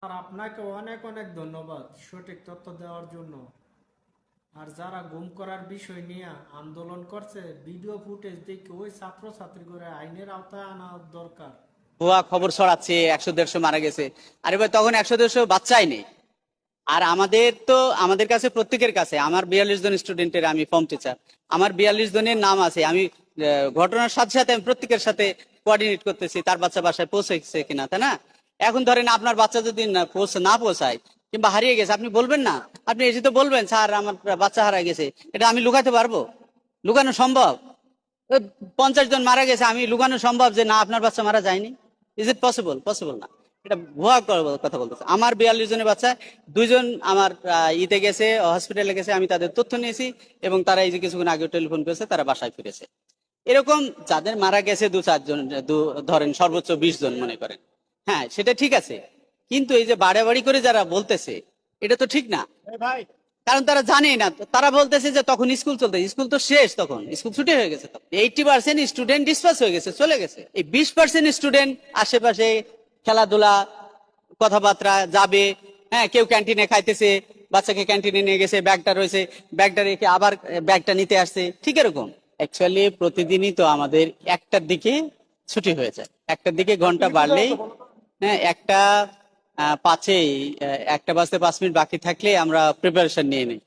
আর আপনাকে অনেক অনেক ধন্যবাদ সঠিক তথ্য দেওয়ার জন্য। আর যারা গুম করার বিষয় নিয়ে আন্দোলন করছে, ভিডিও ফুটেজ দেখে ওই ছাত্রছাত্রী করে আইনের আওতায় আনা দরকার। ভুয়া খবর ছড়াচ্ছে 100-150 মারা গেছে। আরে ভাই, তখন 100-150 বাচ্চাই নেই। আর আমাদের কাছে, প্রত্যেকের কাছে, আমার 42 জন স্টুডেন্টের আমি ফর্ম টিচার, আমার 42 জনের নাম আছে। আমি ঘটনার সাথে সাথে আমি প্রত্যেকের সাথে কোঅর্ডিনেট করতেছি তার বাচ্চা বাসায় পৌঁছেছে কিনা, তাই না? এখন ধরেন আপনার বাচ্চা যদি না পৌঁছায় কিংবা হারিয়ে গেছে, আপনি বলবেন না? আপনি এসে তো বলবেন, স্যার আমার বাচ্চা হারিয়ে গেছে। এটা আমি লুকাতে পারবো? লুকানো সম্ভব? 50 জন মারা গেছে, আমি লুকানো সম্ভব যে না আপনার বাচ্চা মারা যায়নি? Is it possible? পসিবল না। এটা ভুয়া কথা বলতেছে। আমার 42 জনের বাচ্চা, 2 জন আমার ইতে গেছে, হসপিটালে গেছে, আমি তাদের তথ্য নিয়েছি এবং তারা এই যে কিছুক্ষণ আগে টেলিফোন করেছে, তারা বাসায় ফিরেছে। এরকম যাদের মারা গেছে 2-4 জন, ধরেন সর্বোচ্চ 20 জন মনে করেন, হ্যাঁ সেটা ঠিক আছে। কিন্তু এই যে বাড়াবাড়ি করে যারা বলতেছে, এটা তো ঠিক না। কারণ তারা জানে না। তারা বলতেছে যে তখন স্কুল চলতে, স্কুল তো শেষ, তখন স্কুল ছুটি হয়ে গেছে। 80% স্টুডেন্ট ডিসপাস হয়ে গেছে, চলে গেছে। এই 20% স্টুডেন্ট আশেপাশে খেলাধুলা, কথাবার্তা যাবে। হ্যাঁ, কেউ ক্যান্টিনে খাইতেছে, বাচ্চাকে ক্যান্টিনে নিয়ে গেছে, ব্যাগটা রয়েছে, ব্যাগটা রেখে আবার ব্যাগটা নিতে আসছে। ঠিক এরকম অ্যাকচুয়ালি প্রতিদিনই তো আমাদের 1টার দিকে ছুটি হয়ে যায়। 1টার দিকে ঘন্টা বাড়লেই, হ্যাঁ, 1টা 5-এ, 1টা বাজতে 5 মিনিট বাকি থাকলে আমরা প্রিপারেশন নিয়ে নিই।